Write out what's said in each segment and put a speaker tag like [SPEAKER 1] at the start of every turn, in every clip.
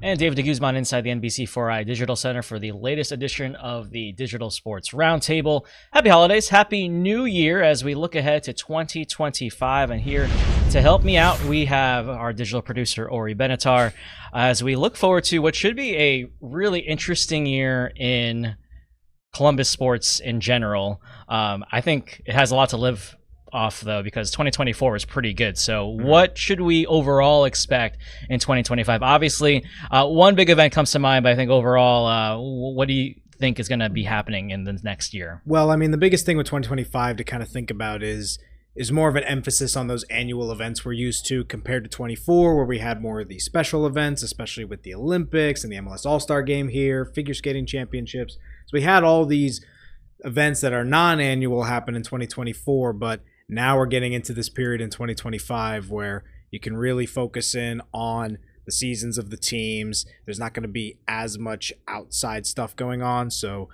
[SPEAKER 1] And David DeGuzman inside the NBC4 Digital Center for the latest edition of the Digital Sports Roundtable. Happy holidays, happy new year as we look ahead to 2025. And here to help me out, we have our digital producer, Orri Benatar, as we look forward to what should be a really interesting year in Columbus sports in general. I think it has a lot to live off though, because 2024 is pretty good. So what should we overall expect in 2025? Obviously, one big event comes to mind, but I think overall, what do you think is going to be happening in the next year?
[SPEAKER 2] Well, I mean, the biggest thing with 2025 to kind of think about is more of an emphasis on those annual events we're used to compared to 24, where we had more of these special events, especially with the Olympics and the MLS All-Star Game here, figure skating championships. So we had all these events that are non-annual happen in 2024, but now we're getting into this period in 2025 where you can really focus in on the seasons of the teams. There's not going to be as much outside stuff going on. So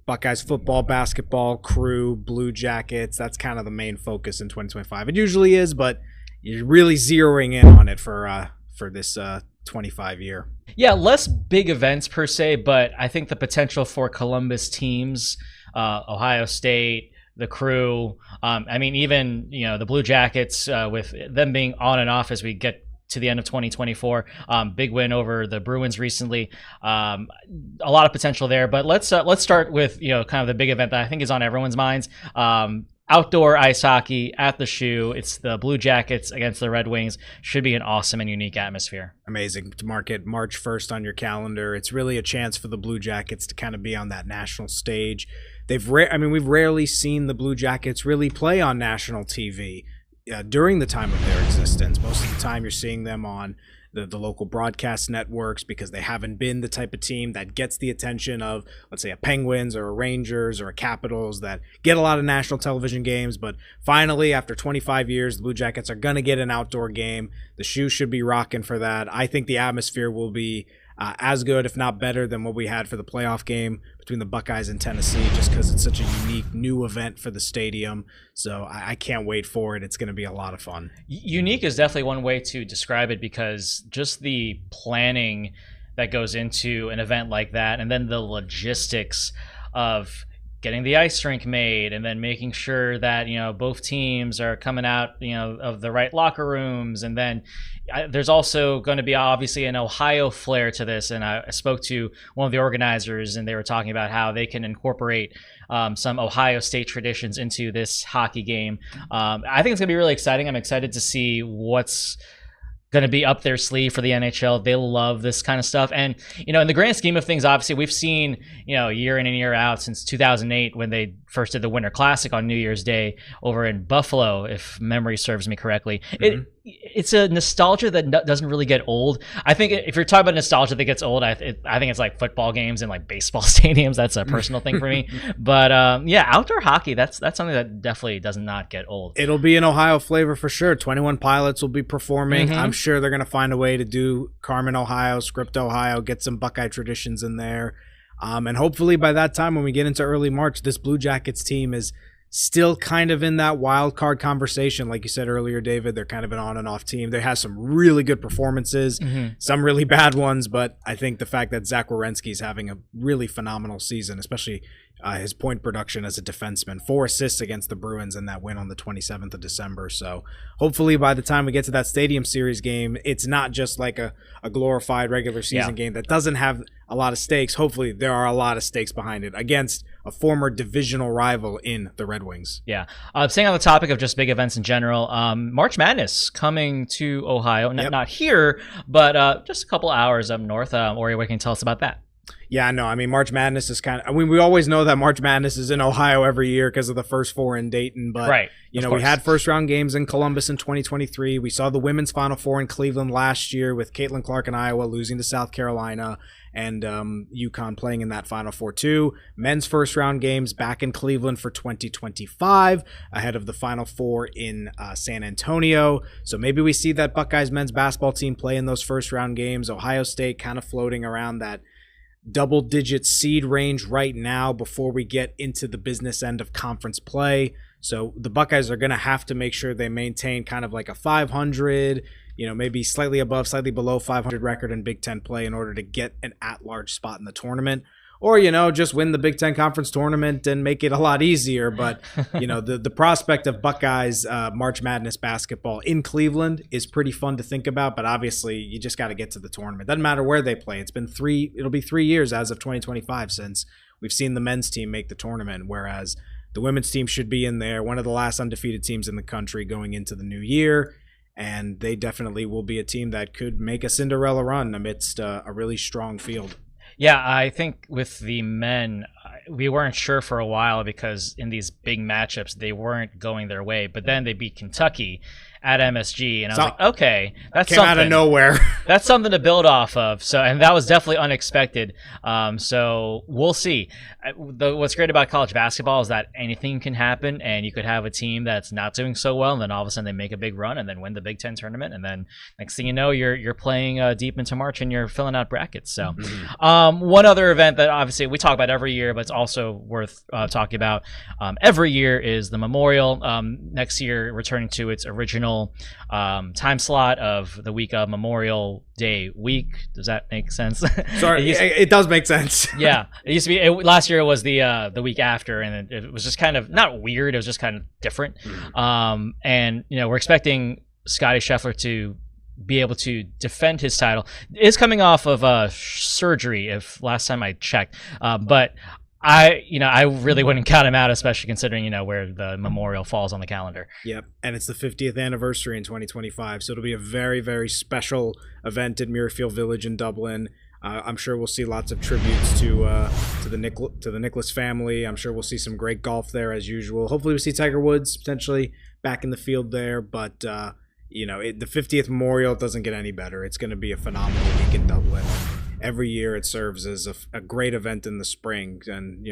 [SPEAKER 2] Buckeyes football, basketball, Crew, Blue Jackets, that's kind of the main focus in 2025. It usually is, but you're really zeroing in on it for this 25 year.
[SPEAKER 1] Yeah, less big events per se, but I think the potential for Columbus teams, Ohio State, the Crew, I mean, even, the Blue Jackets, with them being on and off as we get to the end of 2024, big win over the Bruins recently, a lot of potential there. But let's start with kind of the big event that I think is on everyone's minds. Outdoor ice hockey at the Shoe. It's the Blue Jackets against the Red Wings. Should be an awesome and unique atmosphere.
[SPEAKER 2] Amazing to mark it March 1st on your calendar. It's really a chance for the Blue Jackets to kind of be on that national stage. We've rarely seen the Blue Jackets really play on national TV during the time of their existence. Most of the time you're seeing them on the local broadcast networks because they haven't been the type of team that gets the attention of, let's say, a Penguins or a Rangers or a Capitals that get a lot of national television games. But finally, after 25 years, the Blue Jackets are going to get an outdoor game. The Shoe should be rocking for that. I think the atmosphere will be as good, if not better, than what we had for the playoff game between the Buckeyes and Tennessee, just because it's such a unique new event for the stadium. So I can't wait for it. It's going to be a lot of fun.
[SPEAKER 1] Unique is definitely one way to describe it, because just the planning that goes into an event like that, and then the logistics of getting the ice rink made, and then making sure that both teams are coming out of the right locker rooms, and then there's also going to be obviously an Ohio flair to this. And I spoke to one of the organizers, and they were talking about how they can incorporate some Ohio State traditions into this hockey game. I think it's going to be really exciting. I'm excited to see what's going to be up their sleeve for the NHL. They love this kind of stuff. And, in the grand scheme of things, obviously we've seen, year in and year out since 2008 when they first did the Winter Classic on New Year's Day over in Buffalo, if memory serves me correctly. Mm-hmm. It's a nostalgia that doesn't really get old. I think if you're talking about nostalgia that gets old, I think it's like football games and like baseball stadiums. That's a personal thing for me. But outdoor hockey, that's something that definitely does not get old.
[SPEAKER 2] It'll be an Ohio flavor for sure. 21 Pilots will be performing.
[SPEAKER 1] Mm-hmm.
[SPEAKER 2] I'm sure they're going to find a way to do Carmen, Ohio, Script, Ohio, get some Buckeye traditions in there. And hopefully by that time, when we get into early March, this Blue Jackets team is still kind of in that wild card conversation. Like you said earlier, David, they're kind of an on and off team. They have some really good performances, some really bad ones, but I think the fact that Zach Werenski is having a really phenomenal season, especially his point production as a defenseman, 4 assists against the Bruins in that win on the 27th of December. So hopefully by the time we get to that Stadium Series game, it's not just like a glorified regular season game that doesn't have a lot of stakes. Hopefully there are a lot of stakes behind it against a former divisional rival in the Red Wings.
[SPEAKER 1] Yeah. Staying on the topic of just big events in general, March Madness coming to Ohio. Not here, but just a couple hours up north. Orri, what can you tell us about that?
[SPEAKER 2] Yeah, no, I mean, March Madness is we always know that March Madness is in Ohio every year because of the first 4 in Dayton. But,
[SPEAKER 1] right,
[SPEAKER 2] we had first round games in Columbus in 2023. We saw the women's Final Four in Cleveland last year with Caitlin Clark in Iowa losing to South Carolina, and UConn playing in that Final Four too. Men's first round games back in Cleveland for 2025 ahead of the Final Four in San Antonio. So maybe we see that Buckeyes men's basketball team play in those first round games. Ohio State kind of floating around that double-digit seed range right now before we get into the business end of conference play. So the Buckeyes are going to have to make sure they maintain kind of like a 500, maybe slightly above, slightly below 500 record in Big Ten play in order to get an at-large spot in the tournament. Or, just win the Big Ten Conference tournament and make it a lot easier. But, the prospect of Buckeyes March Madness basketball in Cleveland is pretty fun to think about. But obviously, you just got to get to the tournament. Doesn't matter where they play. It'll be 3 years as of 2025 since we've seen the men's team make the tournament, whereas the women's team should be in there, one of the last undefeated teams in the country going into the new year. And they definitely will be a team that could make a Cinderella run amidst a really strong field.
[SPEAKER 1] Yeah, I think with the men, we weren't sure for a while because in these big matchups, they weren't going their way. But then they beat Kentucky at MSG, and I was like, okay, that's
[SPEAKER 2] came
[SPEAKER 1] something
[SPEAKER 2] out of nowhere.
[SPEAKER 1] That's something to build off of. So, and that was definitely unexpected. So we'll see. What's great about college basketball is that anything can happen, and you could have a team that's not doing so well, and then all of a sudden they make a big run, and then win the Big Ten tournament, and then next thing you know, you're playing deep into March, and you're filling out brackets. So, one other event that obviously we talk about every year, but it's also worth talking about every year is the Memorial. Next year, returning to its original time slot of the week of Memorial Day week. Does that make sense?
[SPEAKER 2] Sorry, it does make sense.
[SPEAKER 1] Yeah, it used to be. Last year it was the week after, and it was just kind of not weird. It was just kind of different. And we're expecting Scotty Scheffler to be able to defend his title. Is coming off of surgery, if last time I checked, but I really wouldn't count him out, especially considering, where the Memorial falls on the calendar.
[SPEAKER 2] Yep, and it's the 50th anniversary in 2025, so it'll be a very, very special event at Muirfield Village in Dublin. I'm sure we'll see lots of tributes to the Nicklaus family. I'm sure we'll see some great golf there as usual. Hopefully, we see Tiger Woods potentially back in the field there, but the 50th Memorial doesn't get any better. It's going to be a phenomenal week in Dublin. Every year it serves as a great event in the spring, and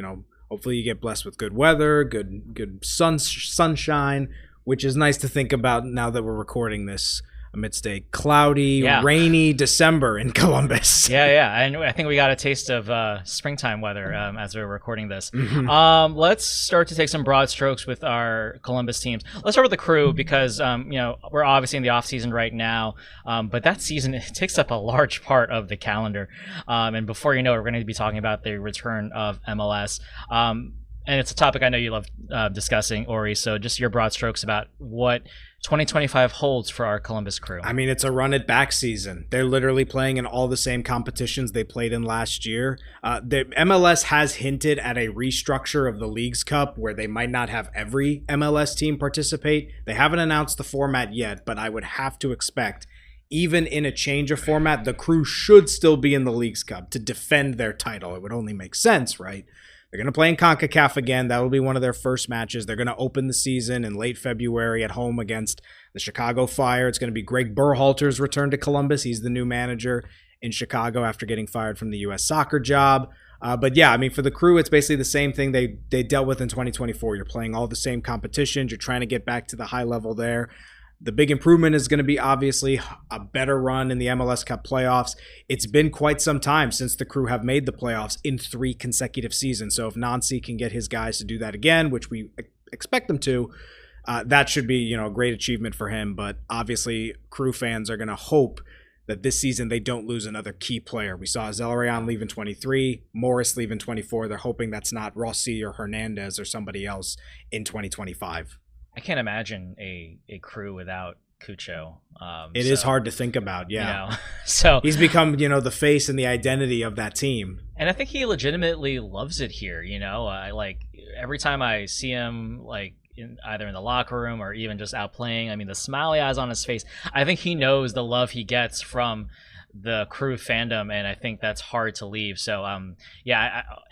[SPEAKER 2] hopefully you get blessed with good weather, good sunshine, which is nice to think about now that we're recording this amidst a cloudy, rainy December in Columbus.
[SPEAKER 1] Yeah, and I think we got a taste of springtime weather as we're recording this. Let's start to take some broad strokes with our Columbus teams. Let's start with the Crew because we're obviously in the off season right now, but that season it takes up a large part of the calendar. And before you know it, we're going to be talking about the return of MLS. And it's a topic I know you love discussing, Orri. So just your broad strokes about what 2025 holds for our Columbus Crew.
[SPEAKER 2] I mean, it's a run it back season. They're literally playing in all the same competitions they played in last year. The MLS has hinted at a restructure of the Leagues Cup where they might not have every MLS team participate. They haven't announced the format yet, but I would have to expect, even in a change of format, the Crew should still be in the Leagues Cup to defend their title. It would only make sense, right? They're going to play in CONCACAF again. That will be one of their first matches. They're going to open the season in late February at home against the Chicago Fire. It's going to be Greg Berhalter's return to Columbus. He's the new manager in Chicago after getting fired from the U.S. soccer job. But yeah, I mean, for the Crew, it's basically the same thing they dealt with in 2024. You're playing all the same competitions. You're trying to get back to the high level there. The big improvement is going to be obviously a better run in the MLS Cup playoffs. It's been quite some time since the Crew have made the playoffs in 3 consecutive seasons. So if Nancy can get his guys to do that again, which we expect them to, that should be a great achievement for him. But obviously, Crew fans are going to hope that this season they don't lose another key player. We saw Zelarayan leave in 23, Morris leave in 24. They're hoping that's not Rossi or Hernandez or somebody else in 2025.
[SPEAKER 1] I can't imagine a Crew without Cucho.
[SPEAKER 2] It is hard to think about, yeah.
[SPEAKER 1] So
[SPEAKER 2] he's become, the face and the identity of that team.
[SPEAKER 1] And I think he legitimately loves it here. Like every time I see him, like either in the locker room or even just out playing, I mean, the smile he has on his face. I think he knows the love he gets from the Crew fandom, and I think that's hard to leave. So and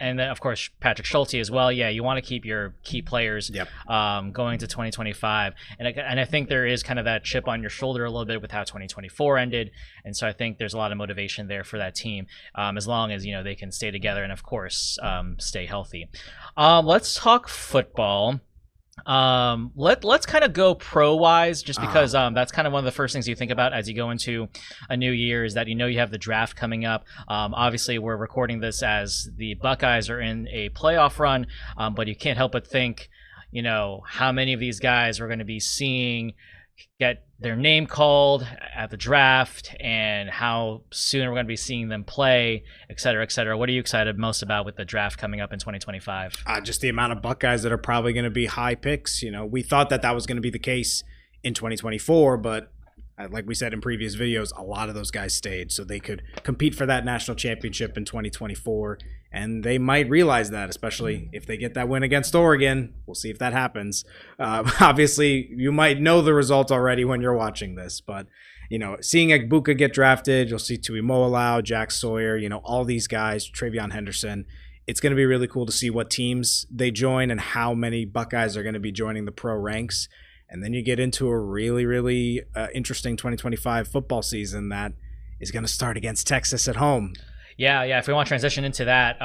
[SPEAKER 1] then of course Patrick Schulte as well. Yeah, you want to keep your key players going to 2025, and I think there is kind of that chip on your shoulder a little bit with how 2024 ended, and so I think there's a lot of motivation there for that team, as long as they can stay together and of course stay healthy. Let's talk football. Let's kind of go pro wise, just because that's kind of one of the first things you think about as you go into a new year, is that you have the draft coming up. Obviously we're recording this as the Buckeyes are in a playoff run, but you can't help but think how many of these guys we're going to be seeing get their name called at the draft and how soon we're going to be seeing them play, et cetera, et cetera. What are you excited most about with the draft coming up in 2025?
[SPEAKER 2] Just the amount of Buckeyes that are probably going to be high picks. We thought that was going to be the case in 2024, but like we said in previous videos, a lot of those guys stayed so they could compete for that national championship in 2024. And they might realize that, especially if they get that win against Oregon. We'll see if that happens. Obviously, you might know the result already when you're watching this. But, seeing Egbuka get drafted, you'll see Tuimoloau, Jack Sawyer, all these guys, Travion Henderson. It's going to be really cool to see what teams they join and how many Buckeyes are going to be joining the pro ranks. And then you get into a really, really interesting 2025 football season that is going to start against Texas at home.
[SPEAKER 1] Yeah. If we want to transition into that,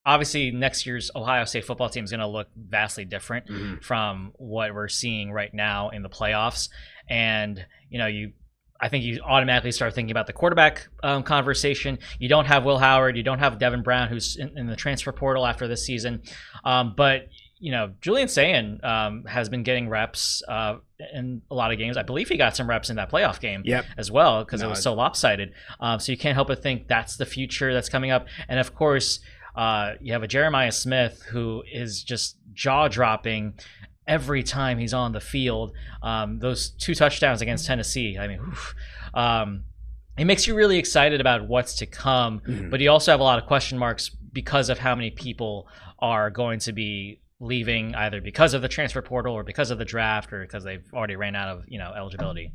[SPEAKER 1] obviously next year's Ohio State football team is going to look vastly different from what we're seeing right now in the playoffs. And, I think you automatically start thinking about the quarterback conversation. You don't have Will Howard. You don't have Devin Brown, who's in the transfer portal after this season. But Julian Sayin has been getting reps in a lot of games. I believe he got some reps in that playoff game as well because it was so lopsided. So you can't help but think that's the future that's coming up. And, of course, you have a Jeremiah Smith who is just jaw-dropping every time he's on the field. Those 2 touchdowns against Tennessee, it makes you really excited about what's to come. But you also have a lot of question marks because of how many people are going to be leaving either because of the transfer portal or because of the draft or because they've already ran out of eligibility.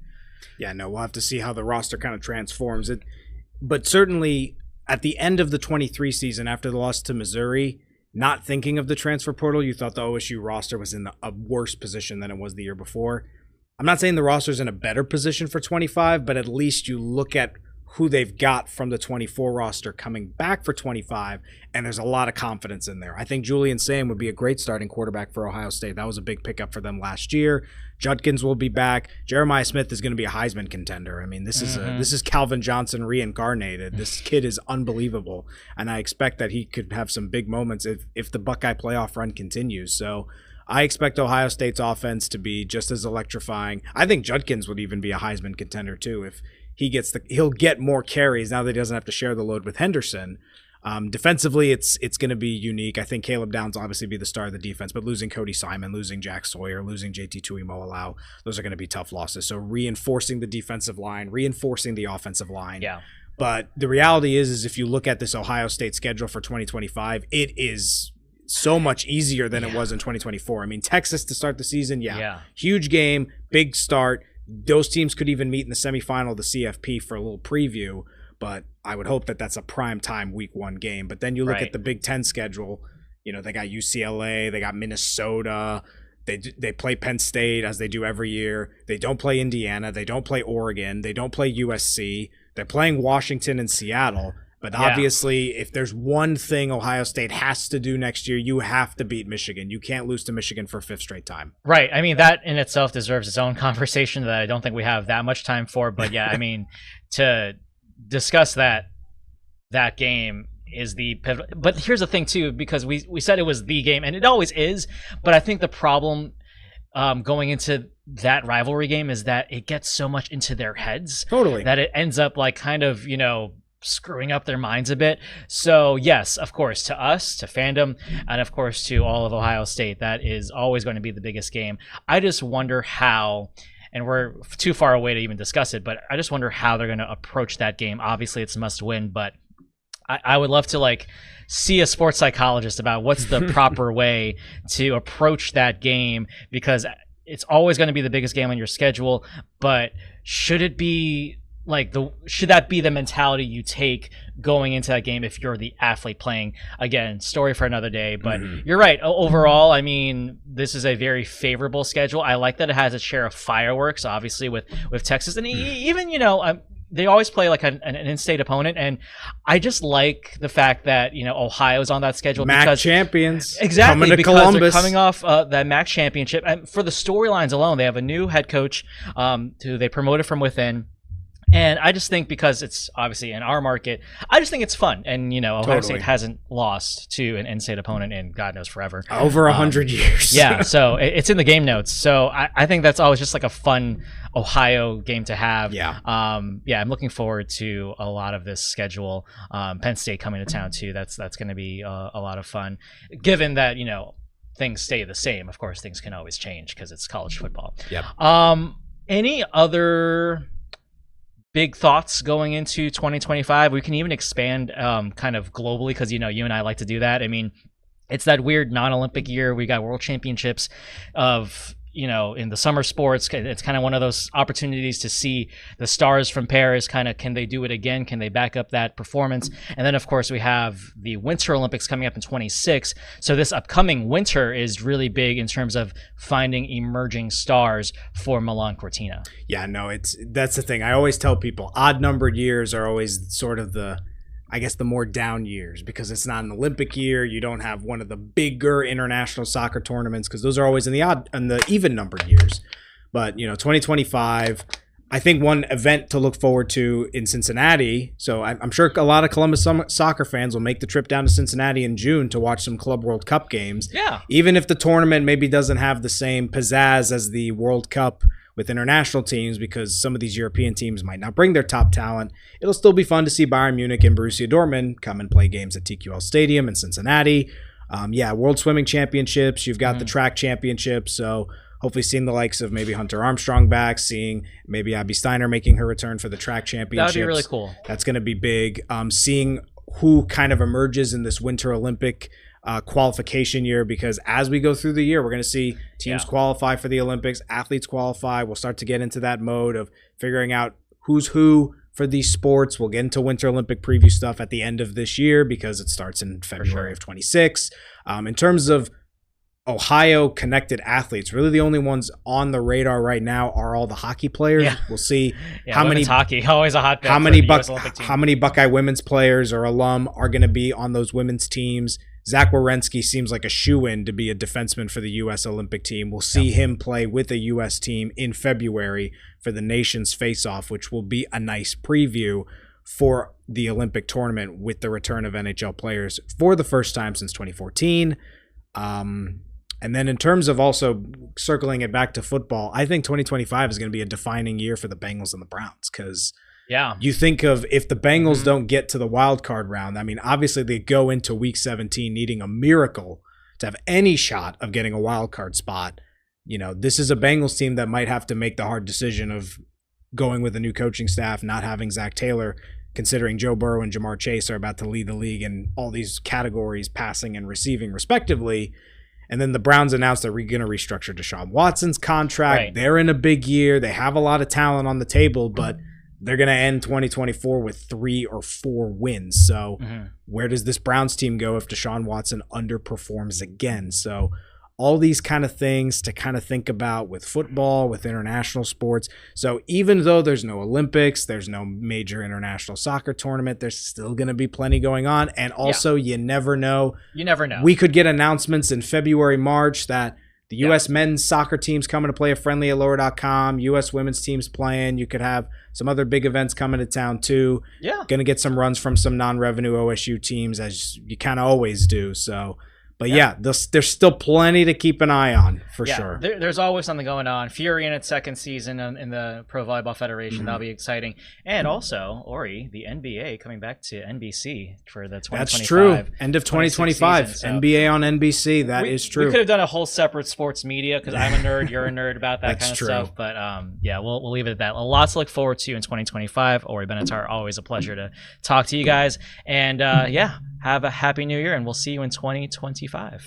[SPEAKER 2] We'll have to see how the roster kind of transforms it. But certainly at the end of the 23 season, after the loss to Missouri, not thinking of the transfer portal, you thought the OSU roster was in a worse position than it was the year before. I'm not saying the roster's in a better position for 25, but at least you look at who they've got from the 24 roster coming back for 25, and there's a lot of confidence in there. I think Julian Sayin would be a great starting quarterback for Ohio State. That was a big pickup for them last year. Judkins will be back. Jeremiah Smith is going to be a Heisman contender. I mean, this is Calvin Johnson reincarnated. This kid is unbelievable, and I expect that he could have some big moments if the Buckeye playoff run continues. So I expect Ohio State's offense to be just as electrifying. I think Judkins would even be a Heisman contender too if he'll get more carries now that he doesn't have to share the load with Henderson. Defensively, it's going to be unique. I think Caleb Downs will obviously be the star of the defense, but losing Cody Simon, losing Jack Sawyer, losing JT Tuimoloau, those are going to be tough losses. So reinforcing the defensive line, reinforcing the offensive line.
[SPEAKER 1] Yeah.
[SPEAKER 2] But the reality is if you look at this Ohio State schedule for 2025, it is so much easier than it was in 2024. I mean, Texas to start the season, huge game, big start. Those teams could even meet in the semifinal of the CFP for a little preview, but I would hope that that's a prime time week 1 game. But then you look at the Big Ten schedule, they got UCLA, they got Minnesota, they play Penn State as they do every year. They don't play Indiana, they don't play Oregon, they don't play USC. They're playing Washington and Seattle. But obviously, if there's one thing Ohio State has to do next year, you have to beat Michigan. You can't lose to Michigan for a 5th straight time.
[SPEAKER 1] Right. I mean, that in itself deserves its own conversation that I don't think we have that much time for. But I mean, to discuss that game is the pivotal. But here's the thing, too, because we said it was the game, and it always is. But I think the problem going into that rivalry game is that it gets so much into their heads.
[SPEAKER 2] Totally.
[SPEAKER 1] That it ends up like kind of, screwing up their minds a bit. So yes, of course, to us, to fandom, and of course to all of Ohio State, that is always going to be the biggest game. I just wonder how, and we're too far away to even discuss it, but I just wonder how they're going to approach that game. Obviously it's a must win, but I would love to see a sports psychologist about what's the proper way to approach that game, because it's always going to be the biggest game on your schedule. But should it be should that be the mentality you take going into that game if you're the athlete playing? Again, story for another day, but you're right. Overall, I mean, this is a very favorable schedule. I like that it has its share of fireworks, obviously, with Texas. And even, they always play like an in-state opponent, and I just like the fact that Ohio's on that schedule.
[SPEAKER 2] MAC champions,
[SPEAKER 1] exactly,
[SPEAKER 2] coming to
[SPEAKER 1] because
[SPEAKER 2] Columbus.
[SPEAKER 1] They're coming off that MAC championship. And for the storylines alone, they have a new head coach who they promoted from within. And I just think because it's obviously in our market, I just think it's fun. And, Ohio State hasn't lost to an in-state opponent in God knows forever.
[SPEAKER 2] Over 100 years.
[SPEAKER 1] Yeah, so it's in the game notes. So I think that's always just like a fun Ohio game to have.
[SPEAKER 2] Yeah.
[SPEAKER 1] I'm looking forward to a lot of this schedule. Penn State coming to town too. That's going to be a lot of fun. Given that, things stay the same. Of course, things can always change because it's college football.
[SPEAKER 2] Yep.
[SPEAKER 1] Any other big thoughts going into 2025? We can even expand kind of globally because, you and I like to do that. I mean, it's that weird non-Olympic year. We got world championships of, in the summer sports. It's kind of one of those opportunities to see the stars from Paris kind of, can they do it again? Can they back up that performance? And then, of course, we have the Winter Olympics coming up in 26. So this upcoming winter is really big in terms of finding emerging stars for Milan Cortina.
[SPEAKER 2] Yeah, no, that's the thing. I always tell people odd numbered years are always sort of the more down years because it's not an Olympic year. You don't have one of the bigger international soccer tournaments because those are always in the even numbered years. But, 2025, I think one event to look forward to in Cincinnati. So I'm sure a lot of Columbus soccer fans will make the trip down to Cincinnati in June to watch some Club World Cup games.
[SPEAKER 1] Yeah.
[SPEAKER 2] Even if the tournament maybe doesn't have the same pizzazz as the World Cup with international teams because some of these European teams might not bring their top talent, it'll still be fun to see Bayern Munich and Borussia Dortmund come and play games at TQL Stadium in Cincinnati. World Swimming Championships, you've got the track championships, so hopefully seeing the likes of maybe Hunter Armstrong back, seeing maybe Abby Steiner making her return for the track championships.
[SPEAKER 1] That would be really cool.
[SPEAKER 2] That's going to be big. Seeing who kind of emerges in this Winter Olympic qualification year, because as we go through the year, we're going to see teams qualify for the Olympics, athletes qualify. We'll start to get into that mode of figuring out who's who for these sports. We'll get into Winter Olympic preview stuff at the end of this year because it starts in February of 26. In terms of Ohio connected athletes, really the only ones on the radar right now are all the hockey players.
[SPEAKER 1] Yeah.
[SPEAKER 2] We'll see
[SPEAKER 1] how many hockey, always a hot pick
[SPEAKER 2] how many Buckeye women's players or alum are going to be on those women's teams. Zach Werenski seems like a shoo-in to be a defenseman for the U.S. Olympic team. We'll see him play with a U.S. team in February for the nation's face-off, which will be a nice preview for the Olympic tournament with the return of NHL players for the first time since 2014. And then in terms of also circling it back to football, I think 2025 is going to be a defining year for the Bengals and the Browns because you think of if the Bengals don't get to the wild card round, I mean, obviously they go into week 17 needing a miracle to have any shot of getting a wild card spot. This is a Bengals team that might have to make the hard decision of going with a new coaching staff, not having Zach Taylor, considering Joe Burrow and Jamar Chase are about to lead the league in all these categories, passing and receiving respectively. And then the Browns announced they're going to restructure Deshaun Watson's contract. Right. They're in a big year. They have a lot of talent on the table, but they're going to end 2024 with 3 or 4 wins. So where does this Browns team go if Deshaun Watson underperforms again? So all these kind of things to kind of think about with football, with international sports. So even though there's no Olympics, there's no major international soccer tournament, there's still going to be plenty going on. And also, you never know.
[SPEAKER 1] You never know.
[SPEAKER 2] We could get announcements in February, March that the U.S. men's soccer team's coming to play a friendly at lower.com. U.S. women's team's playing. You could have some other big events coming to town, too.
[SPEAKER 1] Yeah.
[SPEAKER 2] Going to get some runs from some non-revenue OSU teams, as you kind of always do. So, but there's still plenty to keep an eye on, for sure.
[SPEAKER 1] There's always something going on. Fury in its second season in the Pro Volleyball Federation. That'll be exciting. And also, Orri, the NBA coming back to NBC for the 2025.
[SPEAKER 2] That's true. End of 2025.
[SPEAKER 1] Season, so
[SPEAKER 2] NBA on NBC. That is true.
[SPEAKER 1] We could have done a whole separate sports media because I'm a nerd, you're a nerd about that kind of stuff. But we'll leave it at that. A lot to look forward to in 2025. Orri Benatar, always a pleasure to talk to you guys. And have a happy new year, and we'll see you in 2025.